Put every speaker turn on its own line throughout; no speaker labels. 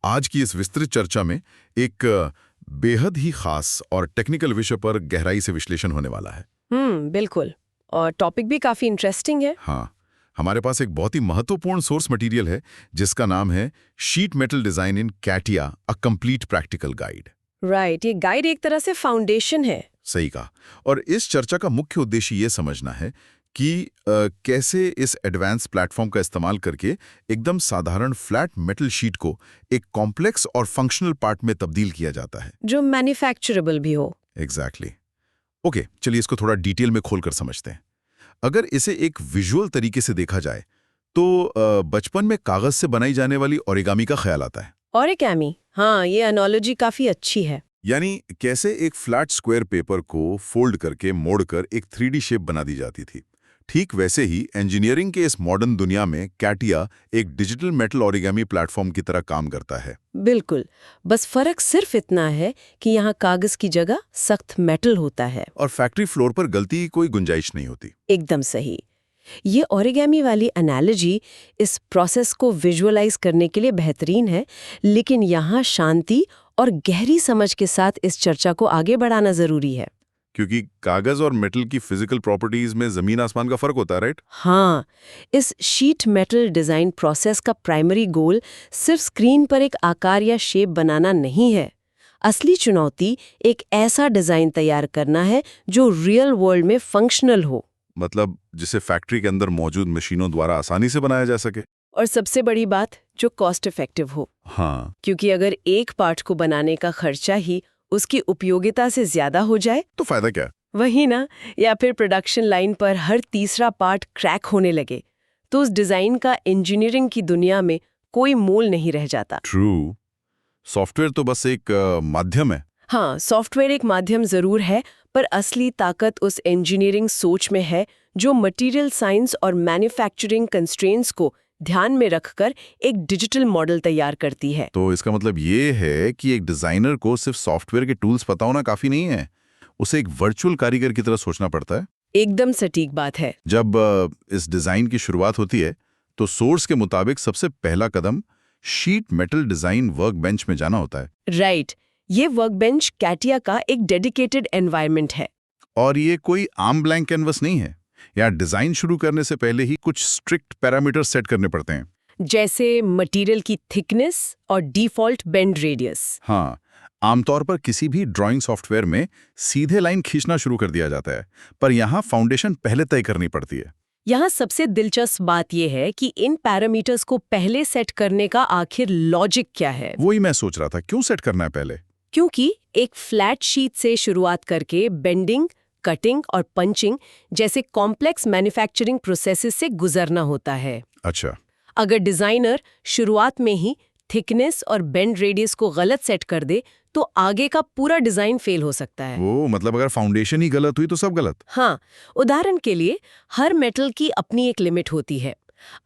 आज की इस विस्तृत चर्चा में एक बेहद ही खास और टेक्निकल विषय पर गहराई से विश्लेषण होने वाला है।
बिल्कुल। और टॉपिक भी काफी इंटरेस्टिंग है।
हाँ, हमारे पास एक बहुत ही महत्वपूर्ण सोर्स मटेरियल है जिसका नाम है sheet metal design in CATIA, a complete practical guide.
Right, ये गाइड एक तरह से फाउंडेशन है।
सही कहा। और इस चर्चा का मुख्य उद्देश्य ये समझना है कि कैसे इस एडवांस प्लेटफॉर्म का इस्तेमाल करके एकदम साधारण फ्लैट मेटल शीट को एक कॉम्प्लेक्स और फंक्शनल पार्ट में तब्दील किया जाता है,
जो मैन्युफैक्चरेबल भी हो।
एग्जैक्टली। ओके, चलिए इसको थोड़ा डिटेल में खोलकर समझते हैं। अगर इसे एक विजुअल तरीके से देखा जाए तो बचपन में कागज से बनाई जाने वाली ओरिगामी का ख्याल आता है।
ओरिगामी, हाँ, ये एनालॉजी काफी अच्छी है।
यानी कैसे एक फ्लैट स्क्वायर पेपर को फोल्ड करके मोड़कर एक 3D शेप बना दी जाती थी। ठीक वैसे ही इंजीनियरिंग के इस मॉडर्न दुनिया में कैटिया एक डिजिटल मेटल ओरिगामी प्लेटफॉर्म की तरह काम करता है।
बिल्कुल, बस फर्क सिर्फ इतना है कि यहाँ कागज की जगह सख्त मेटल होता है
और फैक्ट्री फ्लोर पर गलती की कोई गुंजाइश नहीं होती।
एकदम सही। ये ओरिगामी वाली एनालॉजी इस प्रोसेस को विजुअलाइज करने के लिए बेहतरीन है, लेकिन यहाँ शांति और गहरी समझ के साथ इस चर्चा को आगे बढ़ाना जरूरी है।
क्योंकि कागज और मेटल की फिजिकल प्रॉपर्टीज में जमीन आसमान का फर्क होता है, राइट?
हाँ, इस शीट मेटल डिजाइन प्रोसेस का प्राइमरी गोल सिर्फ स्क्रीन पर एक आकार या शेप बनाना नहीं है। असली चुनौती एक ऐसा डिजाइन तैयार करना है जो रियल वर्ल्ड में फंक्शनल हो,
मतलब जिसे फैक्ट्री के अंदर मौजूद मशीनों द्वारा आसानी से बनाया जा सके।
और सबसे बड़ी बात, जो कॉस्ट इफेक्टिव हो।
हाँ,
क्योंकि अगर एक पार्ट को बनाने का खर्चा ही उसकी उपयोगिता से ज्यादा हो जाए
तो फायदा क्या?
वही ना, या फिर प्रोडक्शन लाइन पर हर तीसरा पार्ट क्रैक होने लगे, तो उस डिजाइन का इंजीनियरिंग की दुनिया में कोई मोल नहीं रह जाता।
ट्रू। सॉफ्टवेयर तो बस एक माध्यम है।
हाँ, सॉफ्टवेयर एक माध्यम जरूर है, पर असली ताकत उस इंजीनियरिंग सोच में है जो मटेरियल साइंस और मैन्युफैक्चरिंग कंस्ट्रेंट्स को ध्यान में रखकर एक डिजिटल मॉडल तैयार करती है।
तो इसका मतलब ये है कि एक डिजाइनर को सिर्फ सॉफ्टवेयर के टूल्स पता होना काफी नहीं है, उसे एक वर्चुअल कारीगर की तरह सोचना पड़ता है।
एकदम सटीक बात है।
जब इस डिजाइन की शुरुआत होती है तो सोर्स के मुताबिक सबसे पहला कदम शीट मेटल डिजाइन वर्कबेंच में जाना होता है।
राइट, ये वर्कबेंच कैटिया का एक डेडिकेटेड एनवायरनमेंट है।
और ये कोई आम ब्लैंक कैनवस नहीं है। यहाँ डिजाइन शुरू करने से पहले ही कुछ स्ट्रिक्ट पैरामीटर सेट करने पड़ते हैं,
जैसे मटेरियल की थिकनेस और डिफॉल्ट बेंड रेडियस।
हाँ, आमतौर पर किसी भी ड्राइंग सॉफ्टवेयर में सीधे लाइन खींचना शुरू कर दिया जाता है, पर यहाँ फाउंडेशन पहले तय करनी पड़ती है।
यहाँ सबसे दिलचस्प बात यह है कि इन पैरामीटर्स को पहले सेट करने का आखिर लॉजिक क्या है।
वही मैं सोच रहा था, क्यों सेट करना है पहले?
क्योंकि एक फ्लैट शीट से शुरुआत करके बेंडिंग, कटिंग और पंचिंग जैसे कॉम्प्लेक्स मैन्युफैक्चरिंग प्रोसेसेस से गुजरना होता है।
अच्छा।
अगर डिजाइनर शुरुआत में ही थिकनेस और बेंड रेडियस को गलत सेट कर दे तो आगे का पूरा डिजाइन फेल हो सकता है।
वो मतलब अगर फाउंडेशन ही गलत हुई तो सब गलत।
हाँ, उदाहरण के लिए हर मेटल की अपनी एक लिमिट होती है।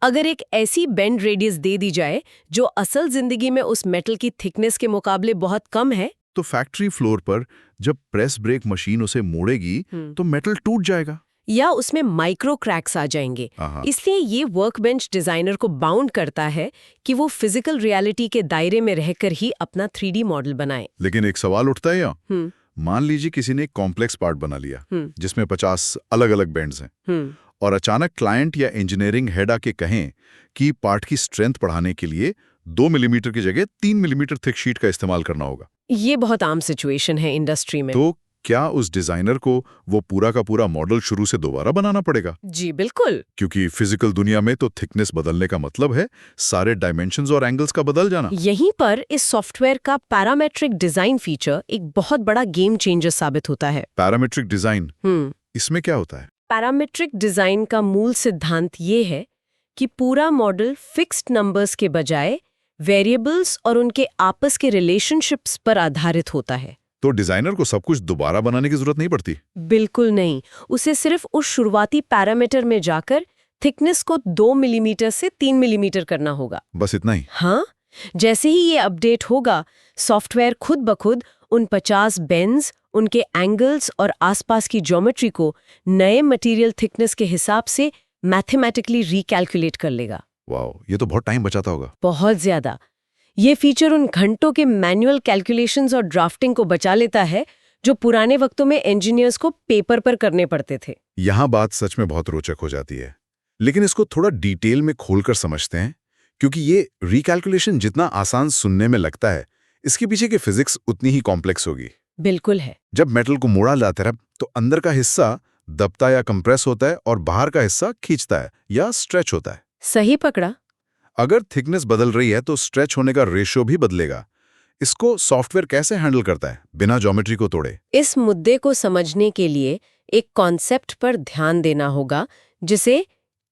अगर एक ऐसी बेंड रेडियस दे दी जाए जो असल जिंदगी में उस मेटल की थिकनेस के मुकाबले बहुत कम है,
तो फैक्ट्री फ्लोर पर जब प्रेस ब्रेक मशीन उसे मोड़ेगी तो मेटल टूट जाएगा
या उसमें माइक्रो क्रैक्स आ जाएंगे। इसलिए ये वर्कबेंच डिजाइनर को बाउंड करता है कि वो फिजिकल रियलिटी के दायरे में रहकर ही अपना 3D मॉडल बनाए।
लेकिन एक सवाल उठता है यहाँ, मान लीजिए किसी ने एक कॉम्प्लेक्स पार्ट बना लिया जिसमें 50 अलग अलग बेंड्स हैं, और अचानक क्लाइंट या इंजीनियरिंग हेड आके कहें कि पार्ट की स्ट्रेंथ बढ़ाने के लिए 2 मिलीमीटर की जगह 3 मिलीमीटर थिक शीट का इस्तेमाल करना होगा।
ये बहुत आम सिचुएशन है इंडस्ट्री में।
तो क्या उस डिजाइनर को वो पूरा का पूरा मॉडल शुरू से दोबारा बनाना पड़ेगा?
जी बिल्कुल,
क्योंकि फिजिकल दुनिया में तो थिकनेस बदलने का मतलब है सारे डायमेंशंस और एंगल्स का बदल जाना।
यहीं पर इस सॉफ्टवेयर का पैरामेट्रिक डिजाइन फीचर एक बहुत बड़ा गेम चेंजर साबित होता है।
पैरामेट्रिक डिजाइन, इसमें क्या होता है?
पैरामेट्रिक डिजाइन का मूल सिद्धांत ये है कि पूरा मॉडल फिक्स्ड नंबर्स के बजाय वेरिएबल्स और उनके आपस के रिलेशनशिप्स पर आधारित होता है।
तो डिजाइनर को सब कुछ दोबारा बनाने की जरूरत नहीं पड़ती?
बिल्कुल नहीं, उसे सिर्फ उस शुरुआती पैरामीटर में जाकर थिकनेस को 2 मिलीमीटर से 3 मिलीमीटर करना होगा।
बस इतना ही?
हाँ, जैसे ही ये अपडेट होगा, सॉफ्टवेयर खुद ब खुद उन 50 बेंड्स, उनके एंगल्स और आसपास की ज्योमेट्री को नए मटेरियल थिकनेस के हिसाब से मैथमेटिकली रिकैलकुलेट कर लेगा।
वाओ, ये तो बहुत टाइम बचाता होगा।
बहुत ज्यादा। ये फीचर उन घंटों के मैनुअल कैलकुलेशंस और ड्राफ्टिंग को बचा लेता है जो पुराने वक्तों में इंजीनियर्स को पेपर पर करने पड़ते थे।
यहाँ बात सच में बहुत रोचक हो जाती है, लेकिन इसको थोड़ा डिटेल में खोलकर समझते हैं, क्योंकि ये रिकैलकुलेशन जितना आसान सुनने में लगता है, इसके पीछे की फिजिक्स उतनी ही कॉम्प्लेक्स होगी।
बिल्कुल है।
जब मेटल को मोड़ा जाता है तो अंदर का हिस्सा दबता या कंप्रेस होता है और बाहर का हिस्सा खींचता है या स्ट्रेच होता है।
सही पकड़ा।
अगर थिकनेस बदल रही है तो स्ट्रेच होने का रेशियो भी बदलेगा। इसको सॉफ्टवेयर कैसे हैंडल करता है बिना ज्योमेट्री को तोड़े?
इस मुद्दे को समझने के लिए एक कॉन्सेप्ट पर ध्यान देना होगा जिसे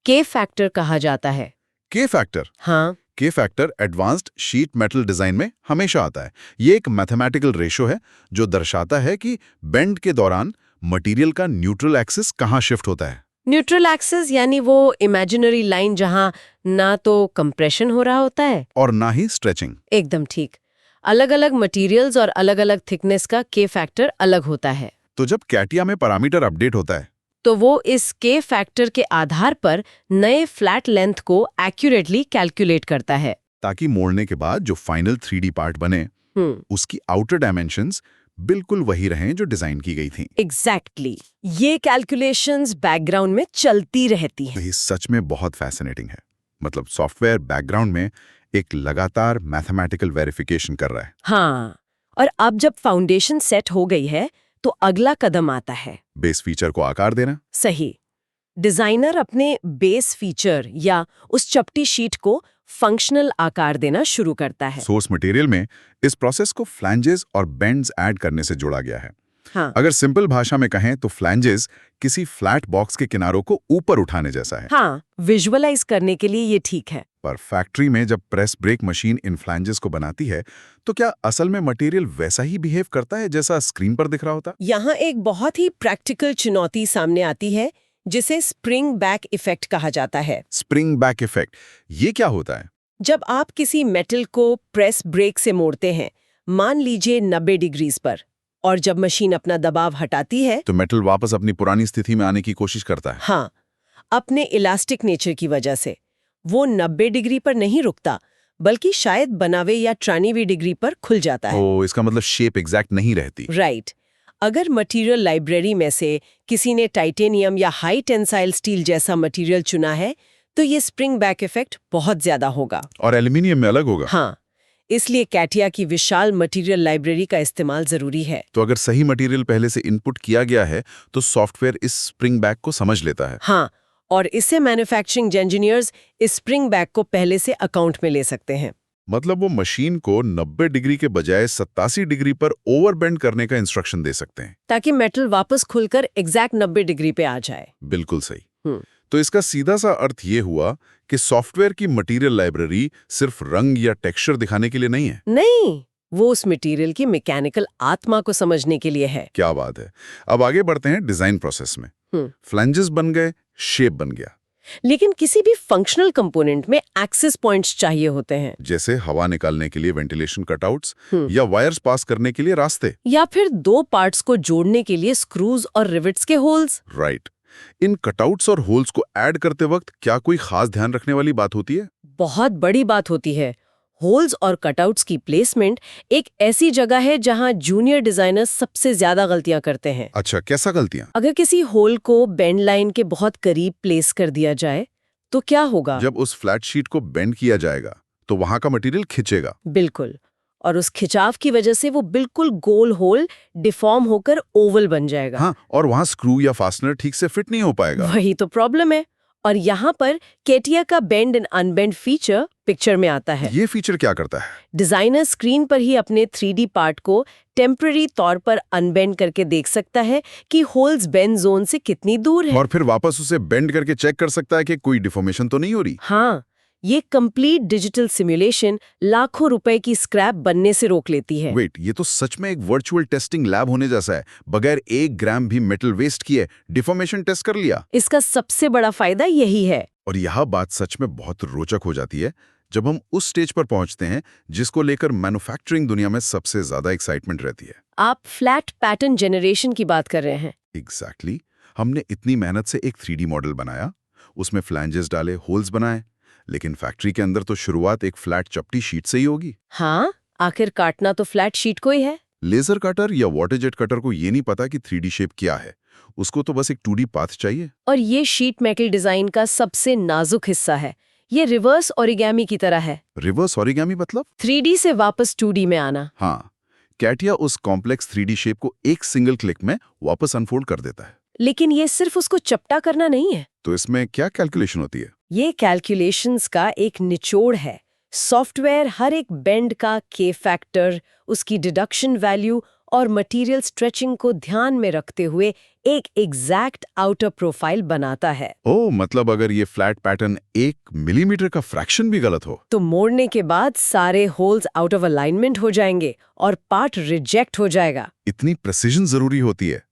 के फैक्टर कहा जाता है।
के फैक्टर?
हाँ,
के factor advanced sheet metal design में हमेशा आता है। ये एक मैथमेटिकल रेशियो है जो दर्शाता है कि बेंड के दौरान मटेरियल का न्यूट्रल एक्सिस कहाँ शिफ्ट होता है।
न्यूट्रल एक्सिस यानी वो इमेजिनरी लाइन जहां ना तो कंप्रेशन हो रहा होता है
और ना ही स्ट्रेचिंग।
एकदम ठीक। अलग अलग मटेरियल्स और अलग अलग थिकनेस का के फैक्टर अलग होता है।
तो जब कैटिया में पैरामीटर अपडेट होता है
तो वो इस के फैक्टर के आधार पर नए फ्लैट लेंथ को एक्यूरेटली कैलकुलेट करता है,
ताकि मोड़ने के बाद जो फाइनल 3D पार्ट बने उसकी आउटर डायमेंशंस बिल्कुल वही रहें जो डिजाइन की गई थी।
एग्जैक्टली। ये कैलकुलेशंस बैकग्राउंड में चलती रहती हैं।
ये सच में बहुत फैसिनेटिंग है। मतलब सॉफ्टवेयर बैकग्राउंड में एक लगातार मैथमेटिकल वेरिफिकेशन कर रहा है।
हाँ, और अब जब फाउंडेशन सेट हो गई है तो अगला कदम आता है
बेस फीचर को आकार देना।
सही। डिजाइनर अपने बेस फीचर या उस चपटी शीट को फंक्शनल आकार देना शुरू करता है।
सोर्स मटेरियल में इस प्रोसेस को फ्लैंजेस और बेंड्स ऐड करने से जोड़ा गया है।
हाँ।
अगर सिंपल भाषा में कहें तो फ्लैंजेस किसी फ्लैट बॉक्स के किनारों को ऊपर उठाने जैसा है।
हाँ, विजुअलाइज करने के लिए ये ठीक है।
पर फैक्ट्री में जब प्रेस ब्रेक मशीन इन फ्लैंजेस को बनाती है तो क्या असल में मटेरियल वैसा ही बिहेव करता है जैसा स्क्रीन पर दिख रहा होता?
यहाँ एक बहुत ही प्रैक्टिकल चुनौती सामने आती है जिसे स्प्रिंग बैक इफेक्ट कहा जाता है।
स्प्रिंग बैक इफेक्ट, ये क्या होता है?
जब आप किसी मेटल को प्रेस ब्रेक से मोड़ते हैं, मान लीजिए 90 डिग्रीज पर, और जब मशीन अपना दबाव हटाती है
तो मेटल वापस अपनी पुरानी स्थिति में आने की कोशिश करता है।
हाँ, अपने इलास्टिक नेचर की वजह से वो 90 डिग्री पर नहीं रुकता, बल्कि शायद 92 या 93 डिग्री पर खुल जाता है।
ओ, इसका मतलब शेप एग्जैक्ट नहीं रहती।
राइट। अगर मटेरियल लाइब्रेरी में से किसी ने टाइटेनियम या हाई टेंसाइल स्टील जैसा मटेरियल चुना है तो ये स्प्रिंग बैक इफेक्ट बहुत ज्यादा होगा।
और एल्यूमिनियम में अलग होगा।
हाँ, इसलिए कैटिया की विशाल मटेरियल लाइब्रेरी का इस्तेमाल जरूरी है।
तो अगर सही मटेरियल पहले से इनपुट किया गया है तो सॉफ्टवेयर इस स्प्रिंग बैक को समझ लेता है।
हाँ, और इससे मैन्युफैक्चरिंग इंजीनियर्स इस स्प्रिंग बैक को पहले से अकाउंट में ले सकते हैं।
मतलब वो मशीन को 90 डिग्री के बजाय 87 डिग्री पर ओवरबेंड करने का इंस्ट्रक्शन दे सकते हैं,
ताकि मेटल वापस खुलकर एग्जैक्ट 90 डिग्री पे आ जाए।
बिल्कुल सही। तो इसका सीधा सा अर्थ ये हुआ कि सॉफ्टवेयर की मटेरियल लाइब्रेरी सिर्फ रंग या टेक्सचर दिखाने के लिए नहीं है।
नहीं, वो उस मटेरियल की मैकेनिकल आत्मा को समझने के लिए है।
क्या बात है। अब आगे बढ़ते हैं डिजाइन प्रोसेस में। फ्लैंजेस बन गए, शेप बन गया,
लेकिन किसी भी फंक्शनल कंपोनेंट में एक्सेस पॉइंट्स चाहिए होते हैं,
जैसे हवा निकालने के लिए वेंटिलेशन कटआउट्स या वायर्स पास करने के लिए रास्ते,
या फिर दो पार्ट्स को जोड़ने के लिए स्क्रूज और रिवेट्स के होल्स।
राइट। इन कटआउट्स और होल्स को ऐड करते वक्त क्या कोई खास ध्यान रखने वाली बात होती है?
बहुत बड़ी बात होती है। होल्स और कटआउट्स की प्लेसमेंट एक ऐसी जगह है जहां जूनियर डिजाइनर्स सबसे ज्यादा गलतियां करते हैं।
अच्छा, कैसा गलतियां?
अगर किसी होल को बेंड लाइन के बहुत करीब प्लेस कर दिया जाए तो क्या होगा?
जब उस फ्लैट शीट को बेंड किया जाएगा तो वहां का मटेरियल खिंचेगा।
बिल्कुल, और उस खिंचाव की वजह से वो बिल्कुल गोल होल डिफॉर्म होकर ओवल बन जाएगा।
हाँ, और वहां स्क्रू या फास्टनर ठीक से फिट नहीं हो पाएगा।
वही तो प्रॉब्लम है। और यहाँ पर कैटिया का बेंड एंड अनबेंड फीचर पिक्चर में आता है।
ये फीचर क्या करता है?
डिजाइनर स्क्रीन पर ही अपने 3D पार्ट को टेम्पररी तौर पर अनबेंड करके देख सकता है कि होल्स बेंड जोन से कितनी दूर है,
और फिर वापस उसे बेंड करके चेक कर सकता है कि कोई डिफॉर्मेशन तो नहीं हो रही।
हाँ, ये कंप्लीट डिजिटल सिमुलेशन लाखों रुपए की स्क्रैप बनने से रोक लेती है।
वेट, ये तो सच में एक वर्चुअल टेस्टिंग लैब होने जैसा है। बगैर 1 ग्राम भी मेटल वेस्ट किए डिफॉर्मेशन टेस्ट कर लिया।
इसका सबसे बड़ा फायदा यही है।
और यह बात सच में बहुत रोचक हो जाती है जब हम उस स्टेज पर पहुंचते हैं जिसको लेकर मैन्युफैक्चरिंग दुनिया में सबसे ज्यादा एक्साइटमेंट रहती है।
आप फ्लैट पैटर्न जनरेशन की बात कर रहे हैं।
एग्जैक्टली। हमने इतनी मेहनत से एक 3D मॉडल बनाया, उसमें फ्लैंजेस डाले, होल्स बनाए, लेकिन फैक्ट्री के अंदर तो शुरुआत एक फ्लैट चपटी शीट से ही होगी।
हाँ, आखिर काटना तो फ्लैट शीट को ही है।
लेजर कटर या वाटर जेट कटर को ये नहीं पता कि 3D शेप क्या है, उसको तो बस एक 2D पाथ चाहिए।
और ये शीट मेटल डिजाइन का सबसे नाजुक हिस्सा है। ये रिवर्स ओरिगेमी की तरह है।
रिवर्स ओरिगामी मतलब?
3D से वापस 2D में आना।
हाँ, कैटिया उस कॉम्प्लेक्स 3D शेप को एक सिंगल क्लिक में वापस अनफोल्ड कर देता है।
लेकिन ये सिर्फ उसको चपटा करना नहीं है।
तो इसमें क्या कैलकुलेशन होती है?
ये कैलकुलेशंस का एक निचोड़ है। सॉफ्टवेयर हर एक बेंड का के फैक्टर, उसकी डिडक्शन वैल्यू और मटेरियल स्ट्रेचिंग को ध्यान में रखते हुए एक एग्जैक्ट आउटर प्रोफाइल बनाता है।
ओह, मतलब अगर ये फ्लैट पैटर्न 1 मिलीमीटर का फ्रैक्शन भी गलत हो
तो मोड़ने के बाद सारे होल्स आउट ऑफ अलाइनमेंट हो जाएंगे और पार्ट रिजेक्ट हो जाएगा।
इतनी प्रेसिजन जरूरी होती है।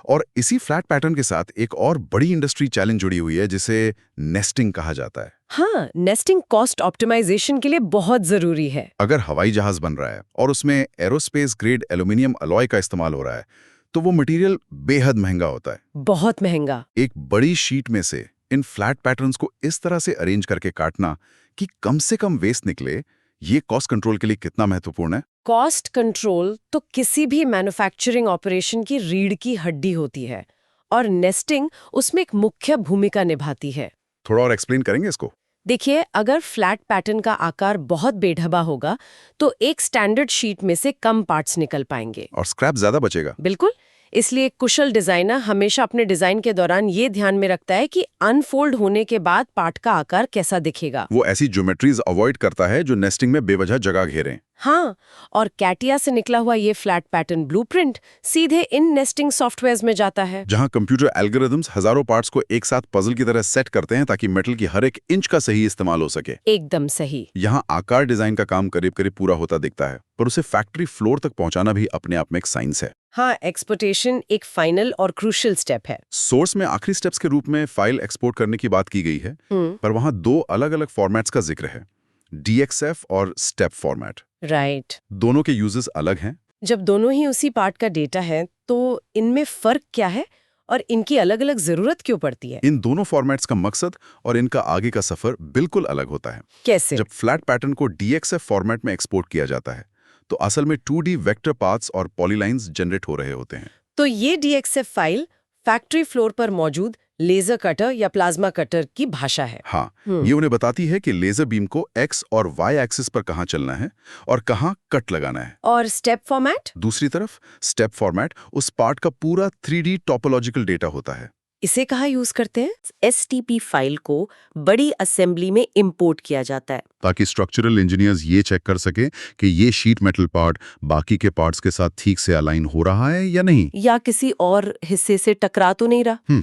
और इसी फ्लैट पैटर्न के साथ एक और बड़ी इंडस्ट्री चैलेंज जुड़ी हुई है जिसे नेस्टिंग कहा जाता है।
हाँ, नेस्टिंग कॉस्ट ऑप्टिमाइजेशन के लिए बहुत जरूरी है।
अगर हवाई जहाज बन रहा है और उसमें एरोस्पेस ग्रेड एल्यूमिनियम अलॉय का इस्तेमाल हो रहा है तो वो मटेरियल बेहद महंगा होता है।
बहुत महंगा।
एक बड़ी शीट में से इन फ्लैट पैटर्न्स को इस तरह से अरेंज करके काटना कि कम से कम वेस्ट निकले, ये कॉस्ट कंट्रोल के लिए कितना महत्वपूर्ण है?
कॉस्ट कंट्रोल तो किसी भी मैन्युफैक्चरिंग ऑपरेशन की रीढ़ की हड्डी होती है और नेस्टिंग उसमें एक मुख्य भूमिका निभाती है।
थोड़ा और एक्सप्लेन करेंगे इसको?
देखिए, अगर फ्लैट पैटर्न का आकार बहुत बेढबा होगा तो एक स्टैंडर्ड शीट में से कम पार्ट्स निकल पाएंगे
और स्क्रैप ज्यादा बचेगा।
बिल्कुल। इसलिए कुशल डिजाइनर हमेशा अपने डिजाइन के दौरान ये ध्यान में रखता है कि अनफोल्ड होने के बाद पार्ट का आकार कैसा दिखेगा।
वो ऐसी ज्योमेट्रीज अवॉइड करता है जो नेस्टिंग में बेवजह जगह घेरें।
हाँ, और कैटिया से निकला हुआ ये फ्लैट पैटर्न ब्लूप्रिंट सीधे इन नेस्टिंग सॉफ्टवेयर्स में जाता है,
जहां कंप्यूटर एल्गोरिदम्स हजारों पार्ट्स को एक साथ पजल की तरह सेट करते हैं ताकि मेटल की हर एक इंच का सही इस्तेमाल हो सके।
एकदम सही।
यहाँ आकार डिजाइन का काम करीब करीब पूरा होता दिखता है, पर उसे फैक्ट्री फ्लोर तक पहुंचाना भी अपने आप में एक साइंस है।
हाँ, एक्सपोर्टेशन एक फाइनल और क्रूशियल स्टेप है।
सोर्स में आखिरी स्टेप्स के रूप में फाइल एक्सपोर्ट करने की बात की गई है, पर वहां 2 अलग-अलग फॉर्मेट्स का जिक्र है, DXF और स्टेप फॉर्मेट।
राइट।
दोनों के यूजेस अलग हैं।
जब दोनों ही उसी पार्ट का डेटा है तो इनमें फर्क क्या है और इनकी अलग-अलग जरूरत क्यों पड़ती है?
इन दोनों फॉर्मेट्स का मकसद और इनका आगे का सफर बिल्कुल अलग होता है।
कैसे?
जब फ्लैट पैटर्न को DXF फॉर्मेट में एक्सपोर्ट किया जाता है तो असल में 2D वेक्टर पाथ्स और पॉलीलाइंस जनरेट हो रहे होते हैं।
तो ये DXF फाइल फैक्ट्री फ्लोर पर मौजूद लेजर कटर या प्लाज्मा कटर की भाषा है।
हाँ, ये उन्हें बताती है कि लेजर बीम को X और Y एक्सिस पर कहाँ चलना है और कहाँ कट लगाना है।
और स्टेप फॉर्मेट?
दूसरी तरफ स्टेप फॉर्मेट उस पार्ट का पूरा 3D टोपोलॉजिकल डेटा होता है।
इसे कहाँ यूज करते हैं? STP फाइल को बड़ी असेंबली में इंपोर्ट किया जाता है
ताकि स्ट्रक्चरल इंजीनियर्स ये चेक कर सके कि ये शीट मेटल पार्ट बाकी के पार्ट्स के साथ ठीक से अलाइन हो रहा है या नहीं,
या किसी और हिस्से से टकरा तो नहीं रहा।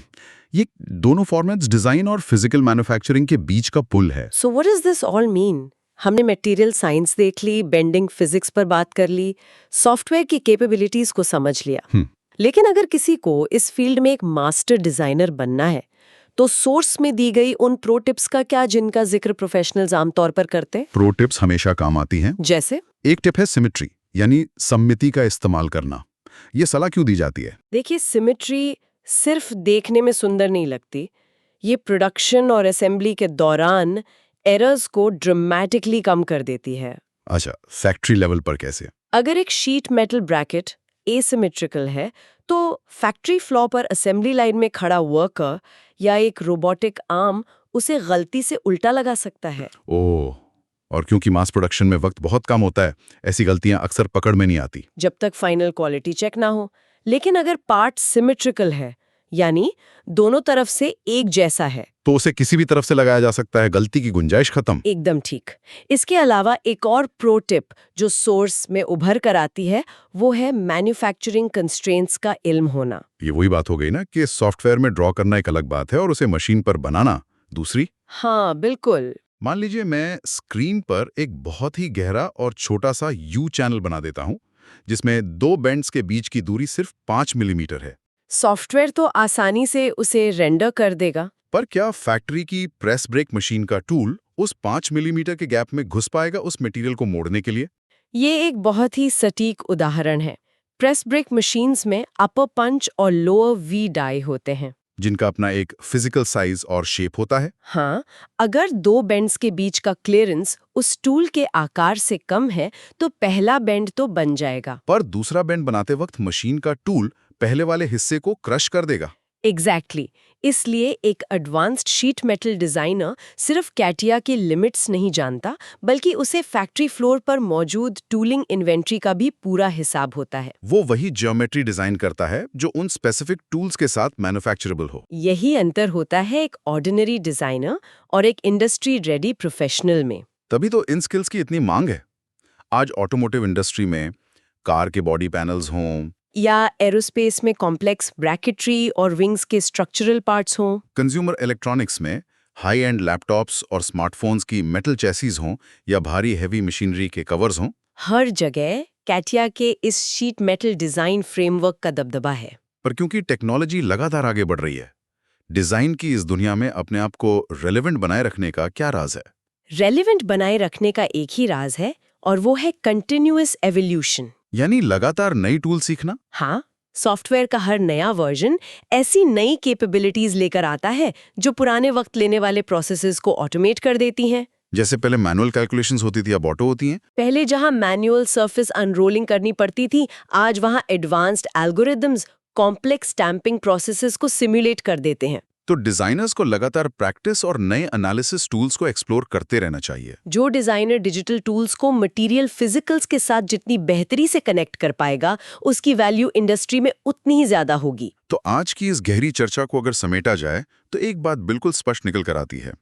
ये दोनों फॉर्मेट्स डिजाइन और फिजिकल मैन्युफैक्चरिंग के बीच का पुल है।
So what does this all mean? हमने मटेरियल साइंस देख ली, बेंडिंग फिजिक्स पर बात कर ली, सॉफ्टवेयर की कैपेबिलिटीज को समझ लिया। लेकिन अगर किसी को इस फील्ड में एक मास्टर डिजाइनर बनना है तो सोर्स में दी गई उन प्रो टिप्स का क्या, जिनका जिक्र प्रोफेशनल्स आमतौर पर करते हैं?
प्रो टिप्स हमेशा काम आती हैं।
जैसे?
एक टिप है सिमेट्री, यानी सममिति का इस्तेमाल करना। ये सलाह क्यों दी जाती है?
देखिए, सिमेट्री सिर्फ देखने में सुंदर नहीं लगती, ये प्रोडक्शन और असेंबली के दौरान एरर्स को ड्रामेटिकली कम कर देती है।
अच्छा, फैक्ट्री लेवल पर कैसे?
अगर एक शीट मेटल ब्रैकेट एसिमेट्रिकल है तो फैक्ट्री फ्लोर पर असेंबली लाइन में खड़ा वर्कर या एक रोबोटिक आर्म उसे गलती से उल्टा लगा सकता है।
ओह, और क्योंकि मास प्रोडक्शन में वक्त बहुत कम होता है, ऐसी गलतियां अक्सर पकड़ में नहीं आती
जब तक फाइनल क्वालिटी चेक ना हो। लेकिन अगर पार्ट सिमेट्रिकल है, यानी दोनों तरफ से एक जैसा है,
तो उसे किसी भी तरफ से लगाया जा सकता है, गलती की गुंजाइश खत्म।
एकदम ठीक। इसके अलावा एक और प्रो टिप जो सोर्स में उभर कर आती है वो है मैन्युफैक्चरिंग कंस्ट्रेंट्स का इल्म होना।
ये वही बात हो गई ना कि सॉफ्टवेयर में ड्रॉ करना एक अलग बात है और उसे मशीन पर बनाना दूसरी।
हाँ, बिल्कुल।
मान लीजिए मैं स्क्रीन पर एक बहुत ही गहरा और छोटा सा यू चैनल बना देता हूं जिसमें 2 बेंड्स के बीच की दूरी सिर्फ 5 मिलीमीटर है।
सॉफ्टवेयर तो आसानी से उसे रेंडर कर देगा,
पर क्या फैक्ट्री की प्रेस ब्रेक मशीन का टूल उस 5 मिलीमीटर के गैप में घुस पाएगा उस मटेरियल को मोड़ने के लिए?
ये एक बहुत ही सटीक उदाहरण है। प्रेस ब्रेक मशीन्स में अपर पंच और लोअर वी डाई होते हैं।
जिनका अपना एक फिजिकल साइज और शेप होता है।
हाँ, अगर दो बेंड्स के बीच का क्लियरेंस उस टूल के आकार से कम है तो पहला बेंड तो बन जाएगा।
पर दूसरा बेंड बनाते वक्त मशीन का टूल पहले वाले हिस्से को क्रश कर देगा।
एग्जैक्टली इसलिए एक एडवांस्ड शीट मेटल डिजाइनर सिर्फ कैटिया के लिमिट्स नहीं जानता, बल्कि उसे फैक्ट्री फ्लोर पर मौजूद टूलिंग इन्वेंट्री का भी पूरा हिसाब होता है।
वो वही ज्योमेट्री डिजाइन करता है जो उन स्पेसिफिक टूल्स के साथ मैन्युफैक्चरेबल हो।
यही अंतर होता है एक ऑर्डिनरी डिजाइनर और एक इंडस्ट्री रेडी प्रोफेशनल में।
तभी तो इन स्किल्स की इतनी मांग है। आज ऑटोमोटिव इंडस्ट्री में कार के बॉडी पैनल्स हों,
या एरोस्पेस में कॉम्प्लेक्स ब्रैकेटरी और विंग्स के स्ट्रक्चरल पार्ट्स हों,
कंज्यूमर इलेक्ट्रॉनिक्स में हाई एंड लैपटॉप्स और स्मार्टफोन्स की मेटल चेसीज हों या भारी हैवी मशीनरी के कवर्स हों,
हर जगह कैटिया के इस शीट मेटल डिजाइन फ्रेमवर्क का दबदबा है।
पर क्योंकि टेक्नोलॉजी लगातार आगे बढ़ रही है, डिजाइन की इस दुनिया में अपने आप को रेलेवेंट बनाए रखने का क्या राज है?
रेलेवेंट बनाए रखने का एक ही राज है और वो है कंटिन्यूअस एवोल्यूशन।
यानी लगातार नई टूल सीखना।
हाँ, सॉफ्टवेयर का हर नया वर्जन ऐसी नई कैपेबिलिटीज लेकर आता है जो पुराने वक्त लेने वाले प्रोसेसेस को ऑटोमेट कर देती हैं।
जैसे पहले मैनुअल कैलकुलेशंस होती थी, अब ऑटो होती हैं।
पहले जहां मैनुअल सरफेस अनरोलिंग करनी पड़ती थी, आज वहां advanced algorithms complex stamping processes को सिमुलेट कर देते हैं।
तो डिजाइनर्स को लगातार प्रैक्टिस और नए एनालिसिस टूल्स को एक्सप्लोर करते रहना चाहिए।
जो डिजाइनर डिजिटल टूल्स को मटेरियल फिजिकल्स के साथ जितनी बेहतरी से कनेक्ट कर पाएगा, उसकी वैल्यू इंडस्ट्री में उतनी ही ज्यादा होगी।
तो आज की इस गहरी चर्चा को अगर समेटा जाए तो एक बात बिल्कुल स्पष्ट निकल कर आती है।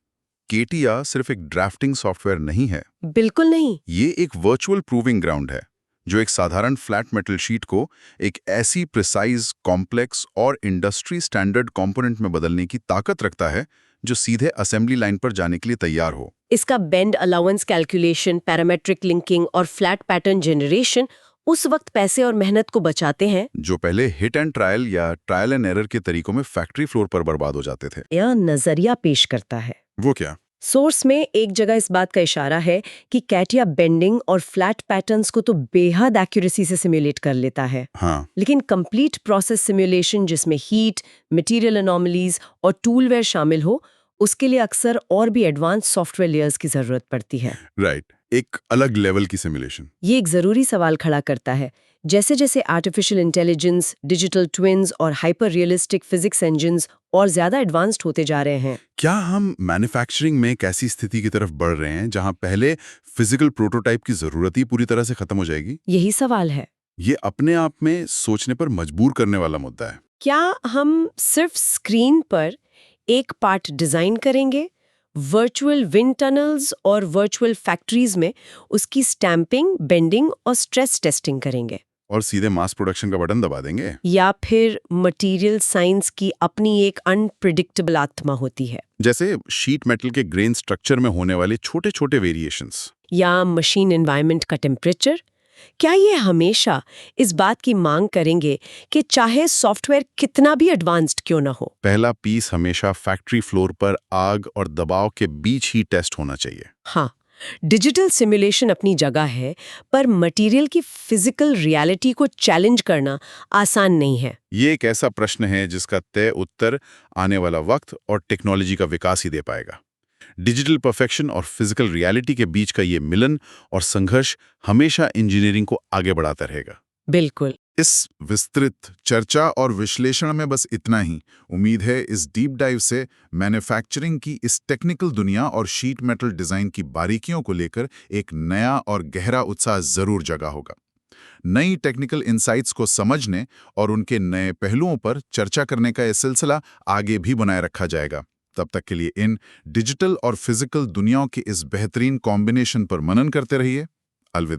केटिया सिर्फ एक ड्राफ्टिंग सॉफ्टवेयर नहीं है।
बिल्कुल नहीं।
ये एक वर्चुअल प्रूविंग ग्राउंड है जो एक साधारण फ्लैट मेटल शीट को एक ऐसी प्रिसाइज, कॉम्प्लेक्स और इंडस्ट्री स्टैंडर्ड कंपोनेंट में बदलने की ताकत रखता है जो सीधे असेंबली लाइन पर जाने के लिए तैयार हो।
इसका bend allowance calculation, parametric linking और फ्लैट पैटर्न जनरेशन उस वक्त पैसे और मेहनत को बचाते हैं
जो पहले हिट एंड ट्रायल या ट्रायल एंड एरर के तरीकों में फैक्ट्री फ्लोर पर बर्बाद हो जाते थे।
यह नजरिया पेश करता है।
वो क्या?
सोर्स में एक जगह इस बात का इशारा है कि कैटिया बेंडिंग और फ्लैट पैटर्न्स को तो बेहद एक्यूरेसी से सिमुलेट कर लेता है।
हाँ।
लेकिन कंप्लीट प्रोसेस सिमुलेशन जिसमें हीट, मटेरियल एनोमलीज और टूलवेयर शामिल हो, उसके लिए अक्सर और भी एडवांस सॉफ्टवेयर लेयर्स की जरूरत पड़ती है।
राइट, एक अलग लेवल की सिमुलेशन।
ये एक जरूरी सवाल खड़ा करता है। जैसे जैसे आर्टिफिशियल इंटेलिजेंस, डिजिटल ट्विन्स और हाइपर रियलिस्टिक फिजिक्स इंजन्स और ज्यादा एडवांस्ड होते जा रहे हैं,
क्या हम मैन्युफैक्चरिंग में एक ऐसी स्थिति की तरफ बढ़ रहे हैं जहां पहले फिजिकल प्रोटोटाइप की जरूरत ही पूरी तरह से खत्म हो जाएगी?
यही सवाल है।
ये अपने आप में सोचने पर मजबूर करने वाला मुद्दा है।
क्या हम सिर्फ स्क्रीन पर एक पार्ट डिजाइन करेंगे, वर्चुअल विंड टनल्स और वर्चुअल फैक्ट्रीज में उसकी स्टैंपिंग, बेंडिंग और स्ट्रेस टेस्टिंग करेंगे,
और सीधे मास प्रोडक्शन का बटन दबा देंगे?
या फिर मटेरियल साइंस की अपनी एक अनप्रिडिक्टेबल आत्मा होती है,
जैसे शीट मेटल के ग्रेन स्ट्रक्चर में होने वाले छोटे छोटे वेरिएशंस,
या मशीन एनवायरनमेंट का टेम्परेचर? क्या ये हमेशा इस बात की मांग करेंगे कि चाहे सॉफ्टवेयर कितना भी एडवांस्ड क्यों ना हो,
पहला पीस हमेशा फैक्ट्री फ्लोर पर आग और दबाव के बीच ही टेस्ट होना चाहिए?
हाँ, डिजिटल सिमुलेशन अपनी जगह है, पर मटेरियल की फिजिकल रियलिटी को चैलेंज करना आसान नहीं है।
ये एक ऐसा प्रश्न है जिसका तय उत्तर आने वाला वक्त और टेक्नोलॉजी का विकास ही दे पाएगा। डिजिटल परफेक्शन और फिजिकल रियलिटी के बीच का ये मिलन और संघर्ष हमेशा इंजीनियरिंग को आगे बढ़ाता रहेगा।
बिल्कुल।
इस विस्तृत चर्चा और विश्लेषण में बस इतना ही। उम्मीद है इस डीप डाइव से मैन्युफैक्चरिंग की इस टेक्निकल दुनिया और शीट मेटल डिजाइन की बारीकियों को लेकर एक नया और गहरा उत्साह जरूर जगा होगा। नई टेक्निकल इंसाइट्स को समझने और उनके नए पहलुओं पर चर्चा करने का यह सिलसिला आगे भी बनाए रखा जाएगा। तब तक के लिए इन डिजिटल और फिजिकल दुनियाओं के इस बेहतरीन कॉम्बिनेशन पर मनन करते रहिए। अलविदा।